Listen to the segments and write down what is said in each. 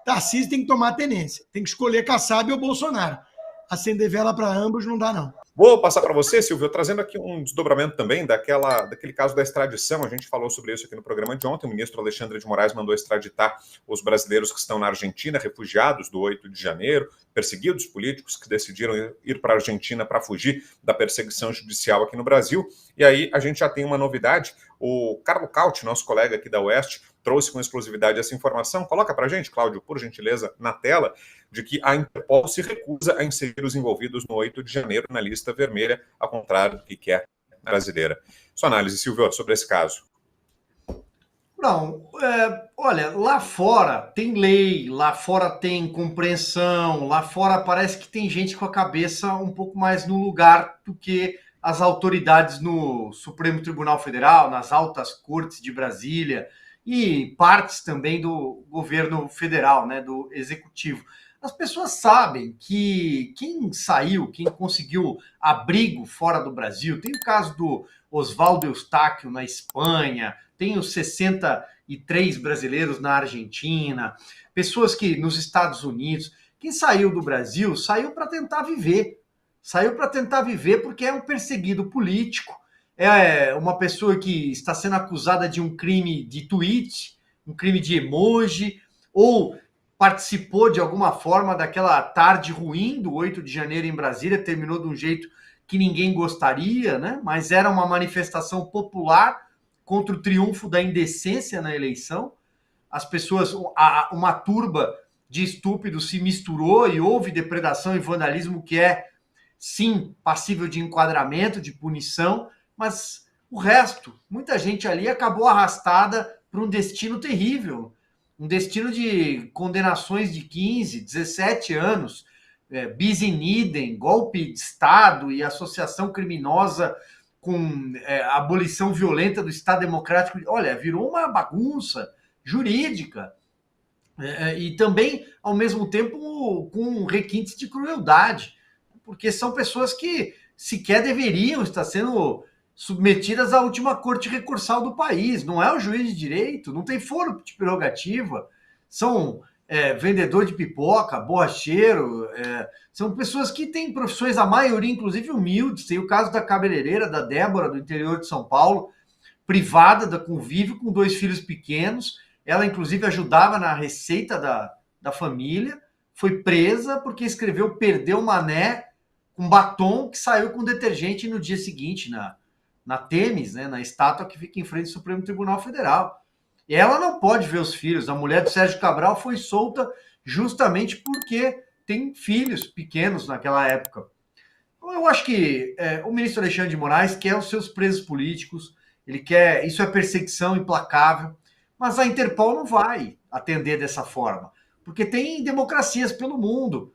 Tarcísio tem que tomar tenência. Tem que escolher Kassab ou Bolsonaro. Acender vela para ambos não dá, não. Vou passar para você, Silvio, trazendo aqui um desdobramento também daquele caso da extradição. A gente falou sobre isso aqui no programa de ontem. O ministro Alexandre de Moraes mandou extraditar os brasileiros que estão na Argentina, refugiados do 8 de janeiro, perseguidos políticos que decidiram ir para a Argentina para fugir da perseguição judicial aqui no Brasil. E aí a gente já tem uma novidade. O Carlo Cauti, nosso colega aqui da Oeste, trouxe com exclusividade essa informação. Coloca para a gente, Cláudio, por gentileza, na tela, de que a Interpol se recusa a inserir os envolvidos no 8 de janeiro na lista vermelha, ao contrário do que quer a brasileira. Sua análise, Silvio, sobre esse caso. Não, olha, lá fora tem lei, lá fora tem compreensão, lá fora parece que tem gente com a cabeça um pouco mais no lugar do que as autoridades no Supremo Tribunal Federal, nas altas cortes de Brasília e partes também do governo federal, né, do executivo. As pessoas sabem que quem saiu, quem conseguiu abrigo fora do Brasil, tem o caso do Oswaldo Eustáquio na Espanha, tem os 63 brasileiros na Argentina, pessoas que nos Estados Unidos, quem saiu do Brasil saiu para tentar viver. Saiu para tentar viver porque é um perseguido político, é uma pessoa que está sendo acusada de um crime de tweet, um crime de emoji, ou participou de alguma forma daquela tarde ruim do 8 de janeiro em Brasília, terminou de um jeito que ninguém gostaria, né? Mas era uma manifestação popular contra o triunfo da indecência na eleição. As pessoas, uma turba de estúpidos se misturou e houve depredação e vandalismo que é, sim, passível de enquadramento, de punição, mas o resto, muita gente ali acabou arrastada para um destino terrível, um destino de condenações de 15, 17 anos, bis in idem, golpe de Estado e associação criminosa com abolição violenta do Estado Democrático. Olha, virou uma bagunça jurídica e também, ao mesmo tempo, com requintes de crueldade, porque são pessoas que sequer deveriam estar sendo submetidas à última corte recursal do país. Não é o juiz de direito, não tem foro de prerrogativa, são vendedor de pipoca, borracheiro, são pessoas que têm profissões, a maioria, inclusive, humildes. Tem o caso da cabeleireira, da Débora, do interior de São Paulo, privada da convívio com 2 filhos pequenos. Ela, inclusive, ajudava na receita da família, foi presa porque escreveu "perdeu mané" com batom que saiu com detergente no dia seguinte, na Temis, né, na estátua que fica em frente ao Supremo Tribunal Federal. E ela não pode ver os filhos. A mulher do Sérgio Cabral foi solta justamente porque tem filhos pequenos naquela época. Então, eu acho que o ministro Alexandre de Moraes quer os seus presos políticos, ele quer, isso é perseguição implacável, mas a Interpol não vai atender dessa forma, porque tem democracias pelo mundo.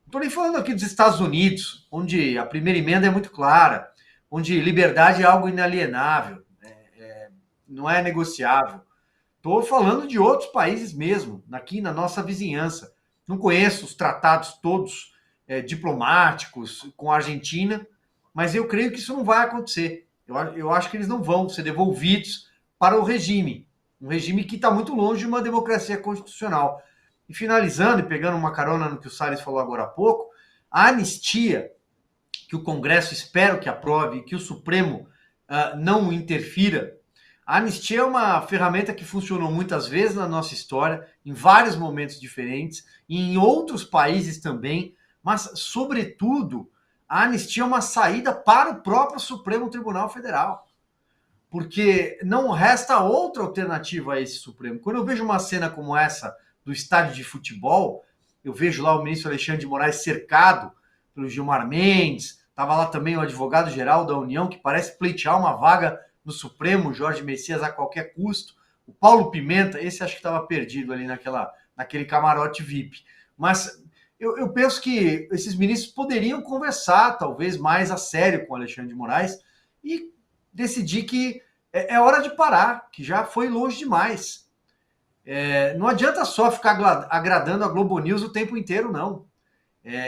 Não estou nem falando aqui dos Estados Unidos, onde a primeira emenda é muito clara, onde liberdade é algo inalienável, não é negociável. Estou falando de outros países mesmo, aqui na nossa vizinhança. Não conheço os tratados todos diplomáticos com a Argentina, mas eu creio que isso não vai acontecer. Eu acho que eles não vão ser devolvidos para o regime, um regime que está muito longe de uma democracia constitucional. E finalizando, e pegando uma carona no que o Salles falou agora há pouco, a anistia que o Congresso espero que aprove, que o Supremo não interfira. A anistia é uma ferramenta que funcionou muitas vezes na nossa história, em vários momentos diferentes, e em outros países também, mas, sobretudo, a anistia é uma saída para o próprio Supremo Tribunal Federal, porque não resta outra alternativa a esse Supremo. Quando eu vejo uma cena como essa do estádio de futebol, eu vejo lá o ministro Alexandre de Moraes cercado pelo Gilmar Mendes, estava lá também o advogado-geral da União, que parece pleitear uma vaga no Supremo, Jorge Messias, a qualquer custo. O Paulo Pimenta, esse acho que estava perdido ali naquele camarote VIP. Mas eu penso que esses ministros poderiam conversar, talvez, mais a sério com o Alexandre de Moraes e decidir que é hora de parar, que já foi longe demais. Não adianta só ficar agradando a Globo News o tempo inteiro, não.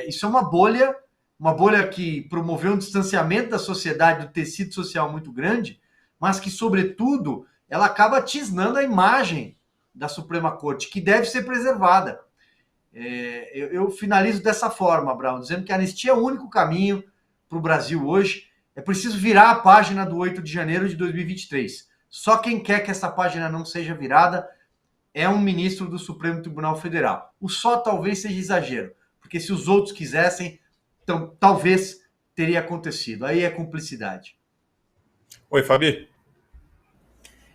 Isso é uma bolha que promoveu um distanciamento da sociedade, do tecido social muito grande, mas que, sobretudo, ela acaba tisnando a imagem da Suprema Corte, que deve ser preservada. Eu finalizo dessa forma, Brown, dizendo que a anistia é o único caminho para o Brasil hoje. É preciso virar a página do 8 de janeiro de 2023. Só quem quer que essa página não seja virada é um ministro do Supremo Tribunal Federal. O só talvez seja exagero, porque se os outros quisessem, então, talvez teria acontecido. Aí é cumplicidade. Oi, Fabi.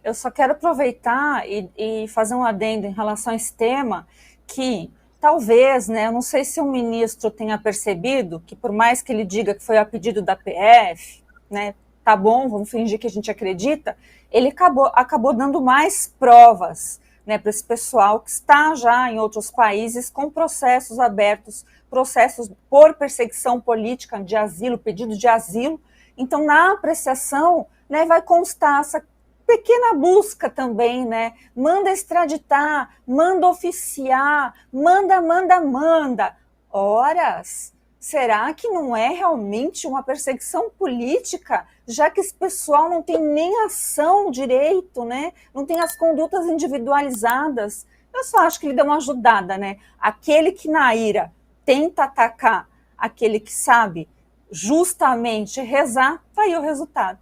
Eu só quero aproveitar e fazer um adendo em relação a esse tema, que talvez, né, eu não sei se o ministro tenha percebido que, por mais que ele diga que foi a pedido da PF, né, tá bom, vamos fingir que a gente acredita, ele acabou dando mais provas, né, para esse pessoal que está já em outros países com processos abertos, processos por perseguição política de asilo, pedido de asilo. Então, na apreciação, né, vai constar essa pequena busca também, né? Manda extraditar, manda oficiar, manda. Horas, será que não é realmente uma perseguição política, já que esse pessoal não tem nem ação direito, né? Não tem as condutas individualizadas? Eu só acho que ele deu uma ajudada, né? Aquele que na ira tenta atacar aquele que sabe justamente rezar, tá aí o resultado.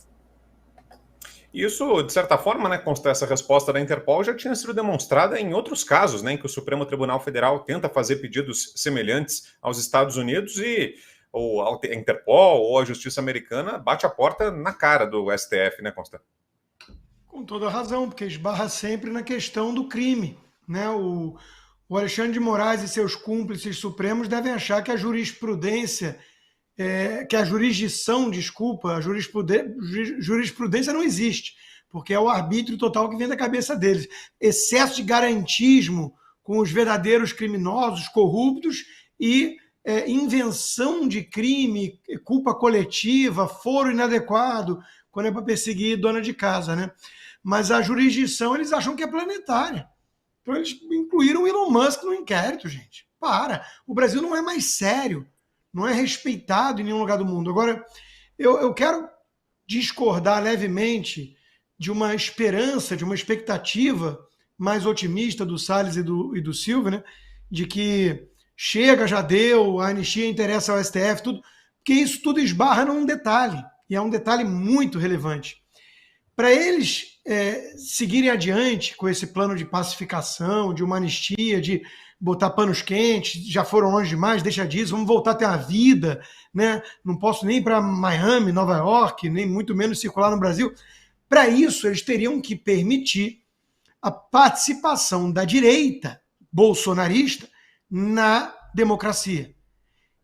Isso, de certa forma, né, consta essa resposta da Interpol já tinha sido demonstrada em outros casos, né, em que o Supremo Tribunal Federal tenta fazer pedidos semelhantes aos Estados Unidos e ou a Interpol ou a Justiça Americana bate a porta na cara do STF, né, Consta? Com toda razão, porque esbarra sempre na questão do crime, né? O Alexandre de Moraes e seus cúmplices supremos devem achar que a jurisprudência, que a jurisdição, desculpa, a jurisprudência não existe, porque é o arbítrio total que vem da cabeça deles. Excesso de garantismo com os verdadeiros criminosos, corruptos e invenção de crime, culpa coletiva, foro inadequado, quando é para perseguir dona de casa, né? Mas a jurisdição eles acham que é planetária. Então eles incluíram o Elon Musk no inquérito, gente. Para! O Brasil não é mais sério, não é respeitado em nenhum lugar do mundo. Agora, eu quero discordar levemente de uma esperança, de uma expectativa mais otimista do Salles e do Silva, né? De que chega, já deu, a anistia interessa ao STF, tudo, porque isso tudo esbarra num detalhe, e é um detalhe muito relevante. Para eles seguirem adiante com esse plano de pacificação, de uma anistia, de botar panos quentes, já foram longe demais, deixa disso, vamos voltar a ter uma vida, né? Não posso nem ir para Miami, Nova York, nem muito menos circular no Brasil. Para isso, eles teriam que permitir a participação da direita bolsonarista na democracia.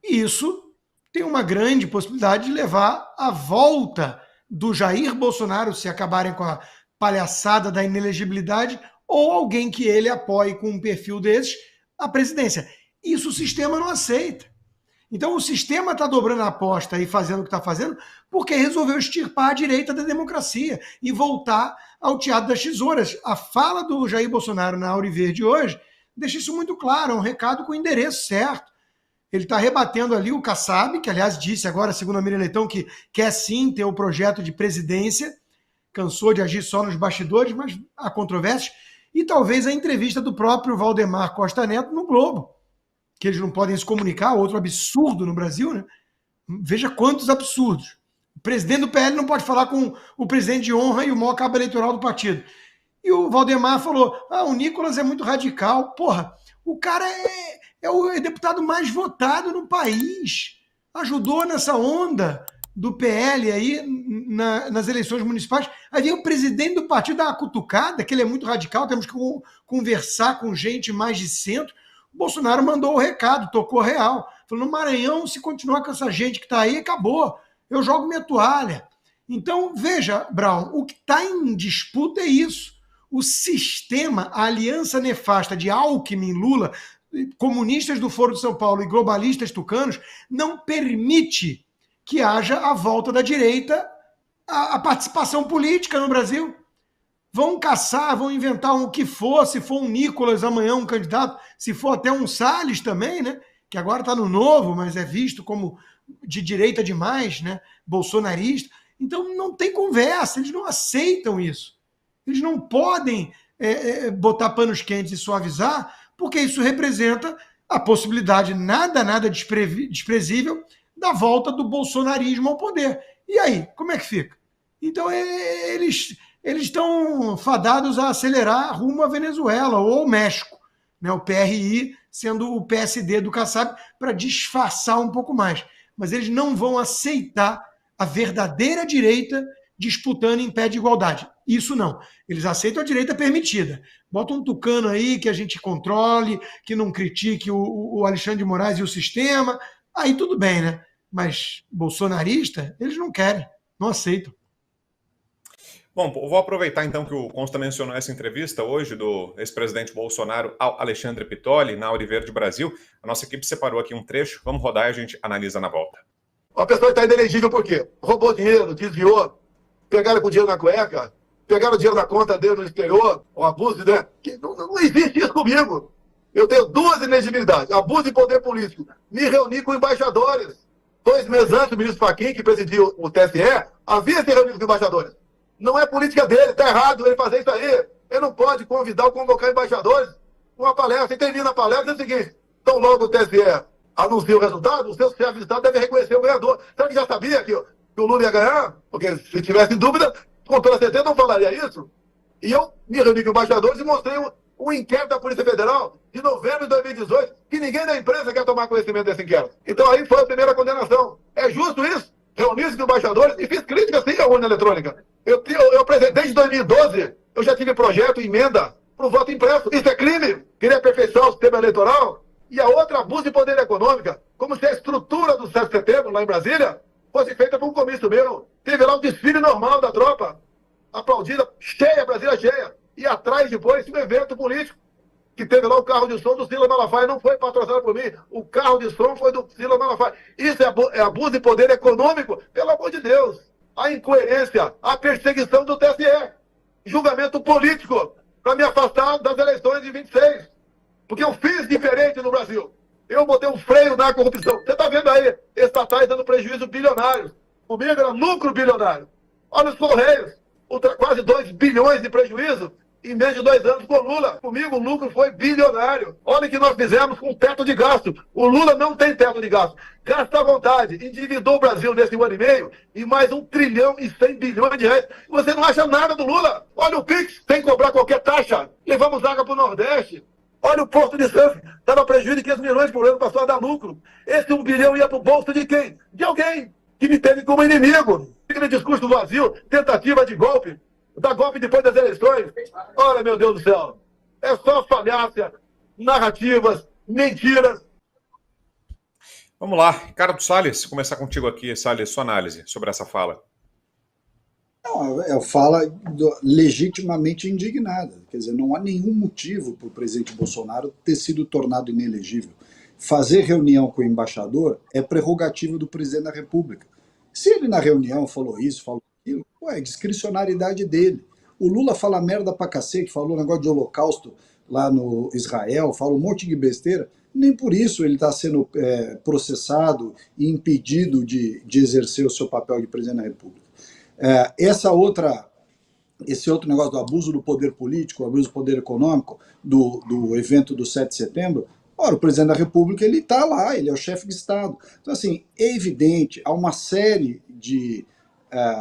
E isso tem uma grande possibilidade de levar à volta do Jair Bolsonaro, se acabarem com a palhaçada da inelegibilidade, ou alguém que ele apoie com um perfil desses, a presidência. Isso o sistema não aceita. Então o sistema está dobrando a aposta e fazendo o que está fazendo porque resolveu extirpar a direita da democracia e voltar ao teatro das tesouras. A fala do Jair Bolsonaro na Auriverde hoje deixa isso muito claro, é um recado com o endereço certo. Ele está rebatendo ali o Kassab, que aliás disse agora, segundo a Miriam Leitão, que quer sim ter o projeto de presidência, cansou de agir só nos bastidores, mas há controvérsias, e talvez a entrevista do próprio Valdemar Costa Neto no Globo, que eles não podem se comunicar, outro absurdo no Brasil, né? Veja quantos absurdos. O presidente do PL não pode falar com o presidente de honra e o maior cabo eleitoral do partido. E o Valdemar falou, o Nicolas é muito radical. Porra, o cara é o deputado mais votado no país. Ajudou nessa onda do PL aí nas eleições municipais. Aí vem o presidente do partido dar uma cutucada, que ele é muito radical, temos que conversar com gente mais de centro. O Bolsonaro mandou o recado, tocou real. Falou, no Maranhão, se continuar com essa gente que está aí, acabou. Eu jogo minha toalha. Então, veja, Brown, o que está em disputa é isso. O sistema, a aliança nefasta de Alckmin, Lula, comunistas do Foro de São Paulo e globalistas tucanos, não permite que haja a volta da direita à participação política no Brasil. Vão caçar, vão inventar o que for, se for um Nicolas amanhã, um candidato, se for até um Salles também, né? Que agora está no Novo, mas é visto como de direita demais, né? Bolsonarista. Então não tem conversa, eles não aceitam isso. Eles não podem botar panos quentes e suavizar, porque isso representa a possibilidade nada desprezível da volta do bolsonarismo ao poder. E aí, como é que fica? Então, eles estão fadados a acelerar rumo à Venezuela ou ao México, né? O PRI sendo o PSD do Kassab para disfarçar um pouco mais. Mas eles não vão aceitar a verdadeira direita disputando em pé de igualdade. Isso não. Eles aceitam a direita permitida. Bota um tucano aí que a gente controle, que não critique o Alexandre de Moraes e o sistema. Aí tudo bem, né? Mas bolsonarista, eles não querem, não aceitam. Bom, vou aproveitar então que o Consta mencionou essa entrevista hoje do ex-presidente Bolsonaro ao Alexandre Pitoli, na Auriverde Brasil. A nossa equipe separou aqui um trecho, vamos rodar e a gente analisa na volta. Uma pessoa está inelegível por quê? Roubou dinheiro, desviou, pegaram com dinheiro na cueca, pegaram dinheiro na conta dele no exterior, o abuso, né? Não existe isso comigo. Eu tenho 2 inegibilidades, abuso de poder político. Me reuni com embaixadores. 2 meses antes, o ministro Fachin, que presidiu o TSE, havia se reunido com embaixadores. Não é política dele, está errado ele fazer isso aí. Ele não pode convidar ou convocar embaixadores para uma palestra. E termina a palestra é o seguinte: então logo o TSE anuncia o resultado, o seu chefe de Estado deve reconhecer o ganhador. Será que já sabia que o Lula ia ganhar? Porque se tivesse dúvida, com toda certeza não falaria isso. E eu me reuni com embaixadores e mostrei um inquérito da Polícia Federal de novembro de 2018, que ninguém da imprensa quer tomar conhecimento desse inquérito. Então aí foi a primeira condenação. É justo isso? Reuni-se com embaixadores e fiz crítica sim à urna eletrônica. Eu desde 2012, eu já tive projeto, emenda para o voto impresso. Isso é crime? Queria aperfeiçoar o sistema eleitoral? E a outra, abuso de poder econômico, como se a estrutura do 7 de setembro, lá em Brasília, fosse feita por um comício meu. Teve lá um desfile normal da tropa, aplaudida, cheia, Brasília cheia. E atrás, depois, um evento político, que teve lá o carro de som do Silas Malafaia, não foi patrocinado por mim, o carro de som foi do Silas Malafaia. Isso é abuso de poder econômico, pelo amor de Deus. A incoerência, a perseguição do TSE, julgamento político, para me afastar das eleições de 26. Porque eu fiz diferente no Brasil. Eu botei um freio na corrupção. Você está vendo aí, estatais dando prejuízo bilionários. Comigo era lucro bilionário. Olha os Correios, quase 2 bilhões de prejuízo em menos de 2 anos com o Lula. Comigo o lucro foi bilionário. Olha o que nós fizemos com teto de gasto. O Lula não tem teto de gasto. Gasta à vontade. Endividou o Brasil nesse 1 ano e meio em mais 1 trilhão e 100 bilhões de reais. Você não acha nada do Lula. Olha o Pix, sem cobrar qualquer taxa. Levamos água para o Nordeste. Olha o Porto de Santos, dava prejuízo de 500 milhões por ano, passou a dar lucro. Esse 1 bilhão ia para o bolso de quem? De alguém que me teve como inimigo. Aquele discurso vazio, tentativa de golpe, dar golpe depois das eleições. Olha, meu Deus do céu, é só falácia, narrativas, mentiras. Vamos lá, Ricardo Salles, começar contigo aqui, Salles, sua análise sobre essa fala. Não, é fala legitimamente indignada. Quer dizer, não há nenhum motivo para o presidente Bolsonaro ter sido tornado inelegível. Fazer reunião com o embaixador é prerrogativa do presidente da República. Se ele na reunião falou isso, falou aquilo, é discricionariedade dele. O Lula fala merda pra cacete, falou negócio de holocausto lá no Israel, fala um monte de besteira. Nem por isso ele está sendo processado e impedido de exercer o seu papel de presidente da República. Esse outro negócio do abuso do poder político, abuso do poder econômico, do evento do 7 de setembro, ora, o presidente da República, ele está lá, ele é o chefe de Estado. Então, assim, é evidente, há uma série de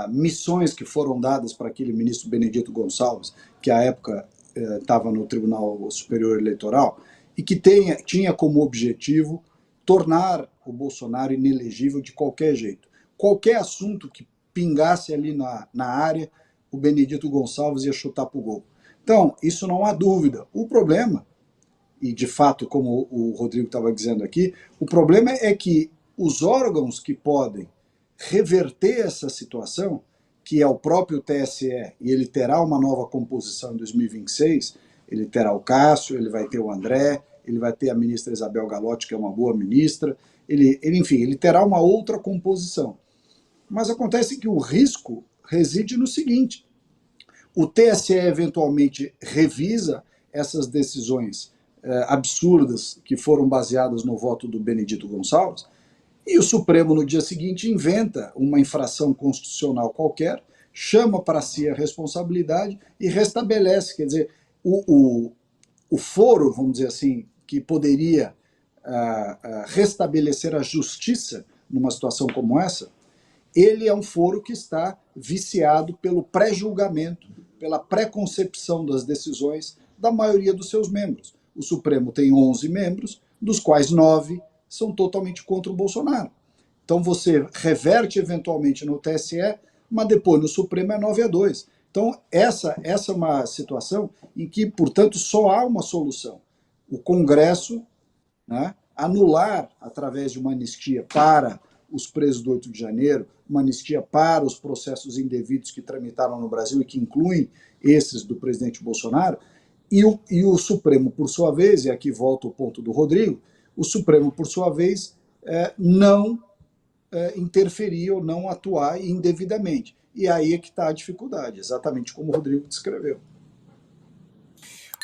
missões que foram dadas para aquele ministro Benedito Gonçalves, que à época estava no Tribunal Superior Eleitoral, e que tinha como objetivo tornar o Bolsonaro inelegível de qualquer jeito. Qualquer assunto que pingasse ali na área, o Benedito Gonçalves ia chutar para o gol. Então, isso não há dúvida. O problema, e de fato, como o Rodrigo estava dizendo aqui, o problema é que os órgãos que podem reverter essa situação, que é o próprio TSE, e ele terá uma nova composição em 2026, ele terá o Cássio, ele vai ter o André, ele vai ter a ministra Isabel Galotti, que é uma boa ministra, enfim, ele terá uma outra composição. Mas acontece que o risco reside no seguinte: o TSE eventualmente revisa essas decisões absurdas que foram baseadas no voto do Benedito Gonçalves, e o Supremo no dia seguinte inventa uma infração constitucional qualquer, chama para si a responsabilidade e restabelece. Quer dizer, o foro, vamos dizer assim, que poderia restabelecer a justiça numa situação como essa, ele é um foro que está viciado pelo pré-julgamento, pela pré-concepção das decisões da maioria dos seus membros. O Supremo tem 11 membros, dos quais 9 são totalmente contra o Bolsonaro. Então você reverte eventualmente no TSE, mas depois no Supremo é 9-2. Então essa é uma situação em que, portanto, só há uma solução. O Congresso, né, anular, através de uma anistia para os presos do 8 de janeiro, uma anistia para os processos indevidos que tramitaram no Brasil e que incluem esses do presidente Bolsonaro, e o Supremo, por sua vez, e aqui volta o ponto do Rodrigo, o Supremo, por sua vez, não interferir ou não atuar indevidamente. E aí é que está a dificuldade, exatamente como o Rodrigo descreveu.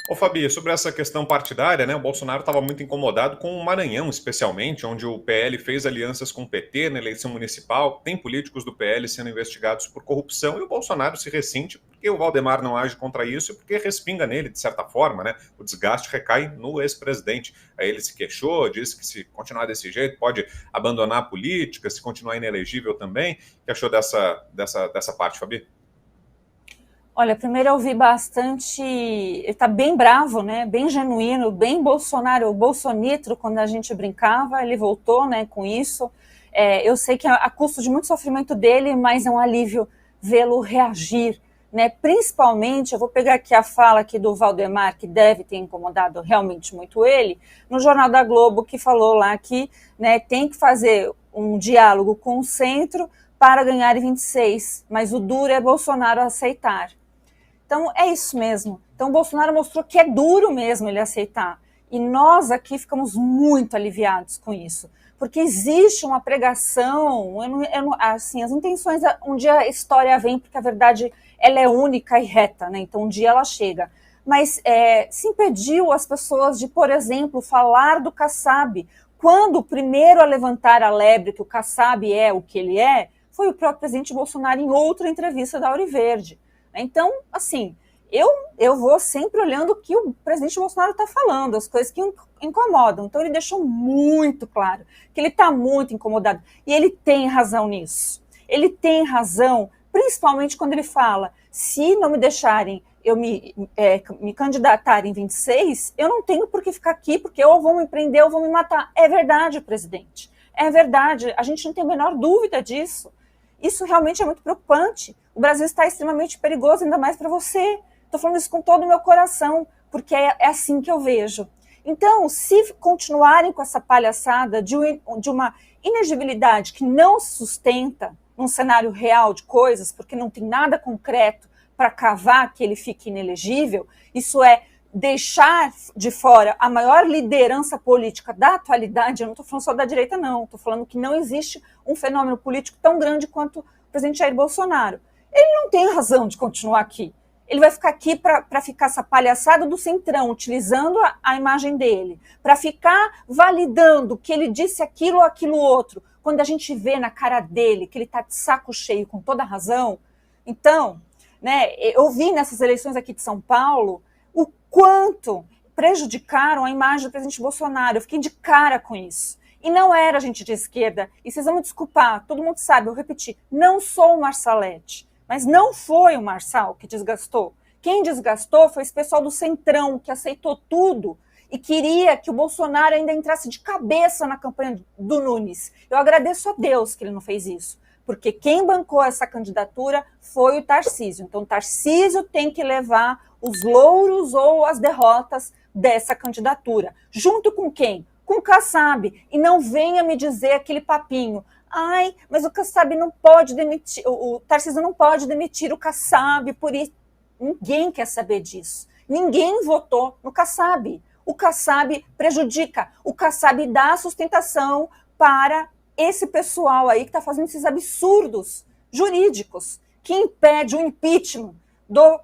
Ô Fabi, sobre essa questão partidária, né, o Bolsonaro estava muito incomodado com o Maranhão, especialmente, onde o PL fez alianças com o PT na eleição municipal, tem políticos do PL sendo investigados por corrupção, e o Bolsonaro se ressente porque o Valdemar não age contra isso e porque respinga nele, de certa forma, né, o desgaste recai no ex-presidente. Aí ele se queixou, disse que se continuar desse jeito pode abandonar a política, se continuar inelegível também. O que achou dessa parte, Fabi? Olha, primeiro eu ouvi bastante, ele está bem bravo, né, bem genuíno, bem Bolsonaro, bolsonitro, quando a gente brincava, ele voltou, né, com isso. Eu sei que é a custo de muito sofrimento dele, mas é um alívio vê-lo reagir, né, principalmente, eu vou pegar aqui a fala aqui do Valdemar, que deve ter incomodado realmente muito ele, no Jornal da Globo, que falou lá que, né, tem que fazer um diálogo com o centro para ganhar em 26, mas o duro é Bolsonaro aceitar. Então, é isso mesmo. Então, o Bolsonaro mostrou que é duro mesmo ele aceitar. E nós aqui ficamos muito aliviados com isso. Porque existe uma pregação, assim, as intenções, um dia a história vem, porque a verdade ela é única e reta, né? Então, um dia ela chega. Mas se impediu as pessoas de, por exemplo, falar do Kassab. Quando o primeiro a levantar a lebre que o Kassab é o que ele é, foi o próprio presidente Bolsonaro em outra entrevista da Auriverde. Então, assim, eu vou sempre olhando o que o presidente Bolsonaro está falando, as coisas que incomodam. Então, ele deixou muito claro que ele está muito incomodado. E ele tem razão nisso. Ele tem razão, principalmente quando ele fala, se não me deixarem eu me candidatar em 26, eu não tenho por que ficar aqui, porque ou vão me prender ou vão me matar. É verdade, presidente. É verdade. A gente não tem a menor dúvida disso. Isso realmente é muito preocupante. O Brasil está extremamente perigoso, ainda mais para você. Estou falando isso com todo o meu coração, porque é assim que eu vejo. Então, se continuarem com essa palhaçada de uma inegibilidade que não se sustenta num cenário real de coisas, porque não tem nada concreto para cavar que ele fique inelegível, isso é deixar de fora a maior liderança política da atualidade. Eu não estou falando só da direita, não. Estou falando que não existe um fenômeno político tão grande quanto o presidente Jair Bolsonaro. Ele não tem razão de continuar aqui. Ele vai ficar aqui para ficar essa palhaçada do centrão, utilizando a imagem dele, para ficar validando que ele disse aquilo ou aquilo outro, quando a gente vê na cara dele que ele está de saco cheio, com toda razão. Então, né, eu vi nessas eleições aqui de São Paulo o quanto prejudicaram a imagem do presidente Bolsonaro. Eu fiquei de cara com isso. E não era gente de esquerda. E vocês vão me desculpar, todo mundo sabe, eu repeti, não sou o Marsalete. Mas não foi o Marçal que desgastou. Quem desgastou foi esse pessoal do Centrão, que aceitou tudo e queria que o Bolsonaro ainda entrasse de cabeça na campanha do Nunes. Eu agradeço a Deus que ele não fez isso, porque quem bancou essa candidatura foi o Tarcísio. Então, o Tarcísio tem que levar os louros ou as derrotas dessa candidatura. Junto com quem? Com o Kassab. E não venha me dizer aquele papinho. Ai, mas o Kassab não pode demitir, o Tarcísio não pode demitir o Kassab por isso. Ninguém quer saber disso. Ninguém votou no Kassab. O Kassab prejudica. O Kassab dá sustentação para esse pessoal aí que está fazendo esses absurdos jurídicos que impede o impeachment do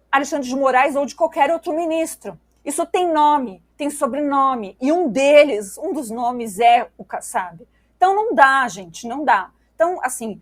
Alexandre de Moraes ou de qualquer outro ministro. Isso tem nome, tem sobrenome, e um dos nomes é o Kassab. Então não dá, gente, não dá. Então, assim,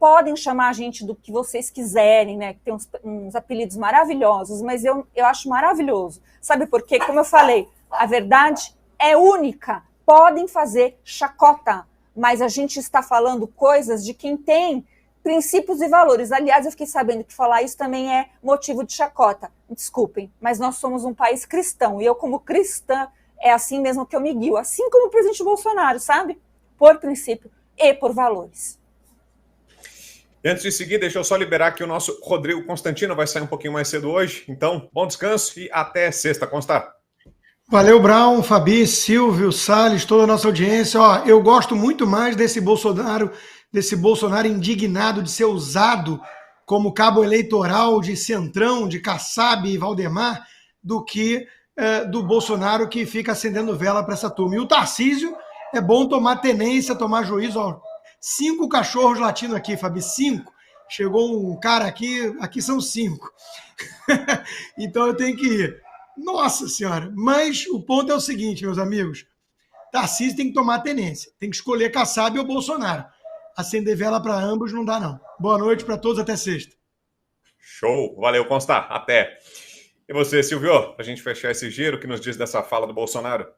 podem chamar a gente do que vocês quiserem, né? Que tem uns apelidos maravilhosos, mas eu acho maravilhoso. Sabe por quê? Como eu falei, a verdade é única podem fazer chacota, mas a gente está falando coisas de quem tem princípios e valores. Aliás, eu fiquei sabendo que falar isso também é motivo de chacota. Desculpem, mas nós somos um país cristão, e eu, como cristã, é assim mesmo que eu me guio, assim como o presidente Bolsonaro, sabe? Por princípio e por valores. E antes de seguir, deixa eu só liberar que o nosso Rodrigo Constantino vai sair um pouquinho mais cedo hoje. Então, bom descanso e até sexta, Constar. Valeu, Brown, Fabi, Silvio, Salles, toda a nossa audiência. Ó, eu gosto muito mais desse Bolsonaro indignado de ser usado como cabo eleitoral de Centrão, de Kassab e Valdemar, do que do Bolsonaro que fica acendendo vela para essa turma. E o Tarcísio, é bom tomar tenência, tomar juízo. Ó, 5 cachorros latindo aqui, Fabi, 5. Chegou um cara aqui são 5. Então eu tenho que ir. Nossa Senhora! Mas o ponto é o seguinte, meus amigos. Tarcísio tem que tomar tenência. Tem que escolher Kassab ou Bolsonaro. Acender vela para ambos não dá, não. Boa noite para todos, até sexta. Show! Valeu, Constar. Até. E você, Silvio, para a gente fechar esse giro, o que nos diz dessa fala do Bolsonaro?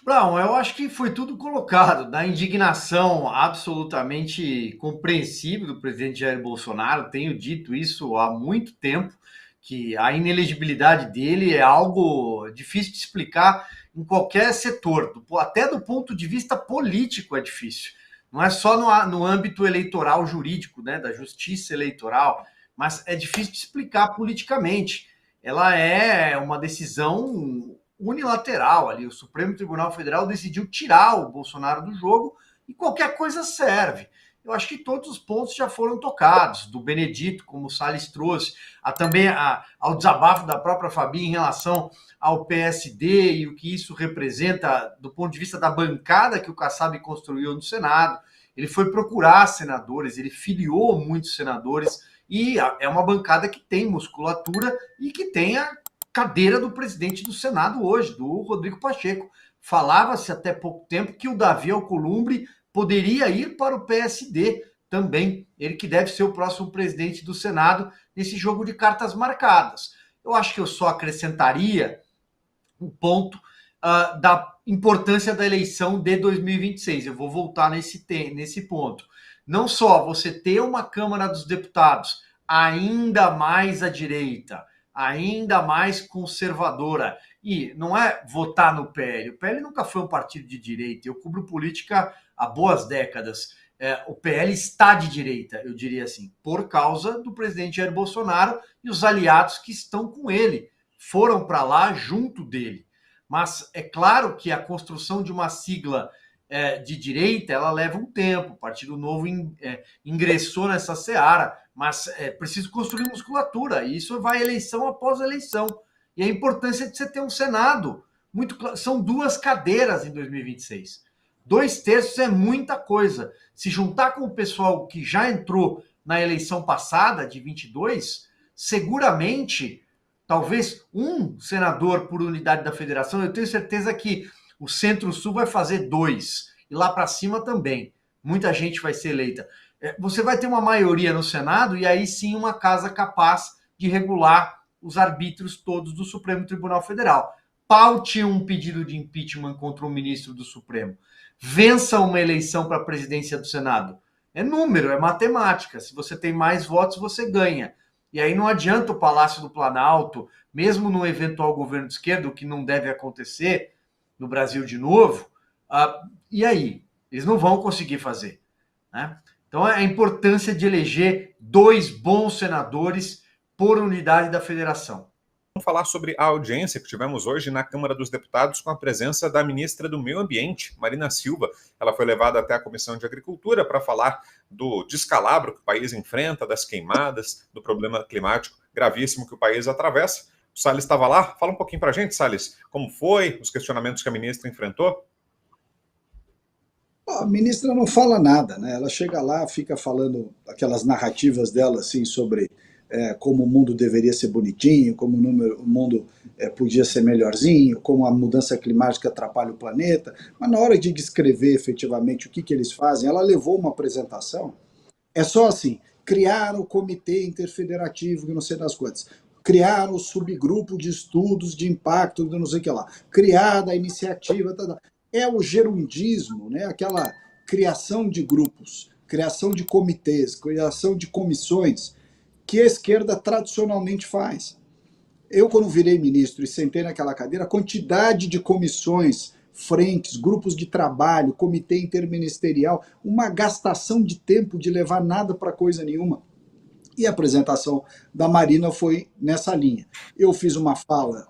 Brown, eu acho que foi tudo colocado, da indignação absolutamente compreensível do presidente Jair Bolsonaro. Tenho dito isso há muito tempo, que a inelegibilidade dele é algo difícil de explicar em qualquer setor, até do ponto de vista político é difícil. Não é só no âmbito eleitoral jurídico, né, da justiça eleitoral, mas é difícil de explicar politicamente. Ela é uma decisão unilateral ali. O Supremo Tribunal Federal decidiu tirar o Bolsonaro do jogo e qualquer coisa serve. Eu acho que todos os pontos já foram tocados, do Benedito, como o Salles trouxe, também ao desabafo da própria Fabi em relação ao PSD e o que isso representa do ponto de vista da bancada que o Kassab construiu no Senado. Ele foi procurar senadores, ele filiou muitos senadores, e é uma bancada que tem musculatura e que tem a cadeira do presidente do Senado hoje, do Rodrigo Pacheco. Falava-se até pouco tempo que o Davi Alcolumbre poderia ir para o PSD também, ele que deve ser o próximo presidente do Senado nesse jogo de cartas marcadas. Eu acho que eu só acrescentaria um ponto da importância da eleição de 2026. Eu vou voltar nesse ponto. Não só você ter uma Câmara dos Deputados ainda mais à direita, ainda mais conservadora, e não é votar no PL. O PL nunca foi um partido de direita. Eu cubro política há boas décadas. O PL está de direita, eu diria assim, por causa do presidente Jair Bolsonaro e os aliados que estão com ele, foram para lá junto dele. Mas é claro que a construção de uma sigla de direita, ela leva um tempo. O Partido Novo ingressou nessa seara, mas é preciso construir musculatura, e isso vai eleição após eleição. E a importância de você ter um Senado, são 2 cadeiras em 2026. 2/3 é muita coisa. Se juntar com o pessoal que já entrou na eleição passada, de 22, seguramente, talvez um senador por unidade da federação, eu tenho certeza que o Centro-Sul vai fazer 2, e lá para cima também. Muita gente vai ser eleita. Você vai ter uma maioria no Senado, e aí sim uma casa capaz de regular os arbítrios todos do Supremo Tribunal Federal. Paute um pedido de impeachment contra um ministro do Supremo. Vença uma eleição para a presidência do Senado. É número, é matemática. Se você tem mais votos, você ganha. E aí não adianta o Palácio do Planalto, mesmo num eventual governo de esquerda, o que não deve acontecer no Brasil de novo, e aí? Eles não vão conseguir fazer, né? Então, a importância de eleger 2 bons senadores por unidade da federação. Vamos falar sobre a audiência que tivemos hoje na Câmara dos Deputados com a presença da ministra do Meio Ambiente, Marina Silva. Ela foi levada até a Comissão de Agricultura para falar do descalabro que o país enfrenta, das queimadas, do problema climático gravíssimo que o país atravessa. O Salles estava lá. Fala um pouquinho para a gente, Salles, como foi, os questionamentos que a ministra enfrentou? A ministra não fala nada, né? Ela chega lá, fica falando aquelas narrativas dela assim sobre como o mundo deveria ser bonitinho, como o mundo podia ser melhorzinho, como a mudança climática atrapalha o planeta, mas na hora de descrever efetivamente o que eles fazem, ela levou uma apresentação, é só assim, criar o comitê interfederativo, que não sei das quantas. criaram o subgrupo de estudos de impacto, não sei o que lá, criada a iniciativa, é o gerundismo, né? Aquela criação de grupos, criação de comitês, criação de comissões que a esquerda tradicionalmente faz. Eu, quando virei ministro e sentei naquela cadeira, a quantidade de comissões, frentes, grupos de trabalho, comitê interministerial, uma gastação de tempo de levar nada para coisa nenhuma. E a apresentação da Marina foi nessa linha. Eu fiz uma fala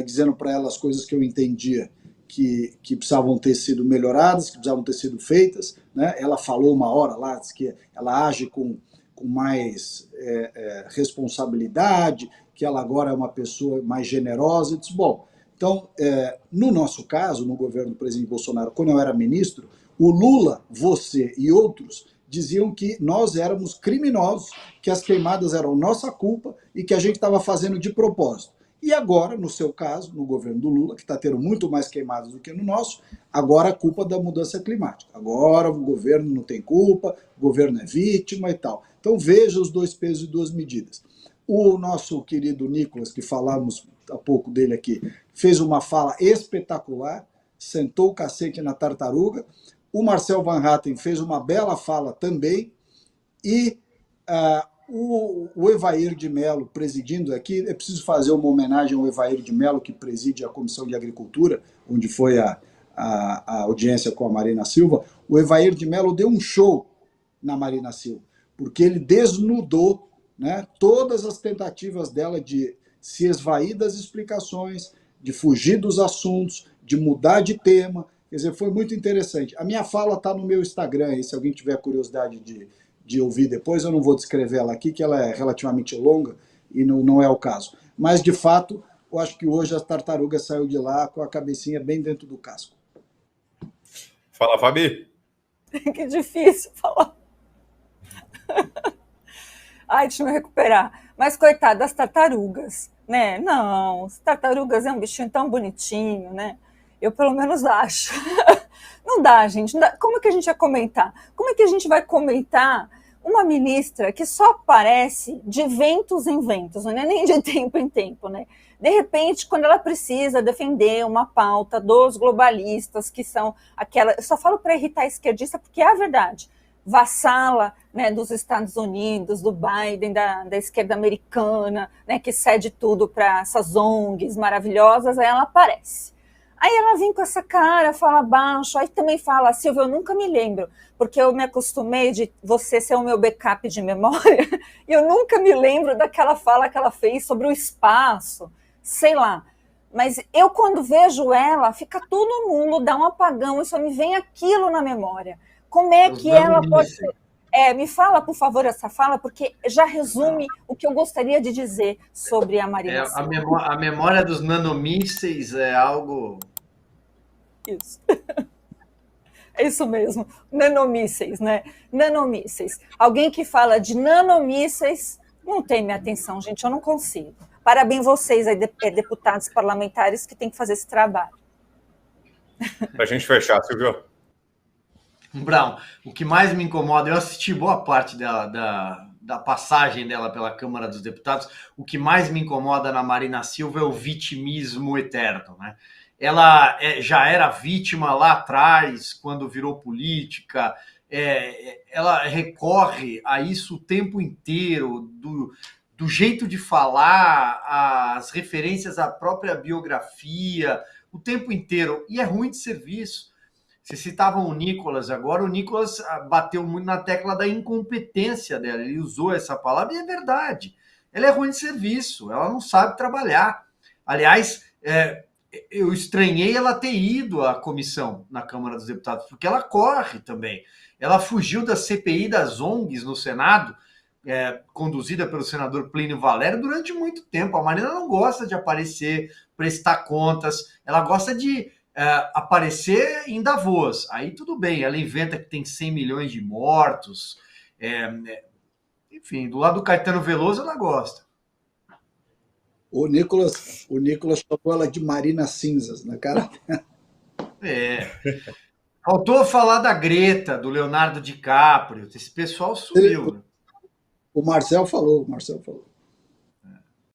dizendo para ela as coisas que eu entendia que precisavam ter sido melhoradas, que precisavam ter sido feitas, né? Ela falou uma hora lá, disse que ela age com mais responsabilidade, que ela agora é uma pessoa mais generosa. Eu disse, bom, então, no nosso caso, no governo do presidente Bolsonaro, quando eu era ministro, o Lula, você e outros diziam que nós éramos criminosos, que as queimadas eram nossa culpa e que a gente estava fazendo de propósito. E agora, no seu caso, no governo do Lula, que está tendo muito mais queimadas do que no nosso, agora a culpa da mudança climática. Agora o governo não tem culpa, o governo é vítima e tal. Então veja os dois pesos e duas medidas. O nosso querido Nicolas, que falamos há pouco dele aqui, fez uma fala espetacular, sentou o cacete na tartaruga. O Marcel Van Hatten fez uma bela fala também. E o Evair de Mello presidindo aqui, é preciso fazer uma homenagem ao Evair de Mello, que preside a Comissão de Agricultura, onde foi a audiência com a Marina Silva. O Evair de Mello deu um show na Marina Silva, porque ele desnudou, né, todas as tentativas dela de se esvair das explicações, de fugir dos assuntos, de mudar de tema. Quer dizer, foi muito interessante. A minha fala está no meu Instagram, e se alguém tiver curiosidade de ouvir depois, eu não vou descrever ela aqui, que ela é relativamente longa e não é o caso. Mas, de fato, eu acho que hoje a tartaruga saiu de lá com a cabecinha bem dentro do casco. Fala, Fabi. Que difícil falar. Ai, deixa eu me recuperar. Mas, coitada das tartarugas, né? Não, as tartarugas é um bichinho tão bonitinho, né? Eu, pelo menos, acho. Não dá, gente. Não dá. Como é que a gente vai comentar? Como é que a gente vai comentar uma ministra que só aparece de ventos em ventos, não é nem de tempo em tempo, né? De repente, quando ela precisa defender uma pauta dos globalistas, que são aquela... Eu só falo para irritar a esquerdista, porque é a verdade. Vassala, né, dos Estados Unidos, do Biden, da esquerda americana, né, que cede tudo para essas ONGs maravilhosas, aí ela aparece. Aí ela vem com essa cara, fala baixo, aí também fala, Silvia, eu nunca me lembro, porque eu me acostumei de você ser o meu backup de memória, e eu nunca me lembro daquela fala que ela fez sobre o espaço, sei lá. Mas eu, quando vejo ela, fica tudo nulo, dá um apagão, e só me vem aquilo na memória. Como é que ela pode ser... me fala, por favor, essa fala, porque já resume o que eu gostaria de dizer sobre a Marina Silva. A memória dos nanomísseis é algo... Isso. É isso mesmo, nanomísseis, né? Nanomísseis. Alguém que fala de nanomísseis não tem minha atenção, gente, eu não consigo. Parabéns vocês aí, deputados parlamentares, que têm que fazer esse trabalho. Para a gente fechar, Silvio. Brown, o que mais me incomoda, eu assisti boa parte da passagem dela pela Câmara dos Deputados, o que mais me incomoda na Marina Silva é o vitimismo eterno, né? Ela já era vítima lá atrás, quando virou política, ela recorre a isso o tempo inteiro, do jeito de falar, as referências à própria biografia, o tempo inteiro, e é ruim de serviço. Vocês citavam o Nicolas agora, o Nicolas bateu muito na tecla da incompetência dela, ele usou essa palavra e é verdade. Ela é ruim de serviço, ela não sabe trabalhar. Aliás, eu estranhei ela ter ido à comissão na Câmara dos Deputados, porque ela corre também. Ela fugiu da CPI das ONGs no Senado, conduzida pelo senador Plínio Valério, durante muito tempo. A Marina não gosta de aparecer, prestar contas, ela gosta de aparecer em Davos. Aí tudo bem, ela inventa que tem 100 milhões de mortos. Enfim, do lado do Caetano Veloso ela gosta. O Nicolas chamou ela de Marina Cinzas na cara. Faltou falar da Greta, do Leonardo DiCaprio. Esse pessoal sumiu. O Marcel falou.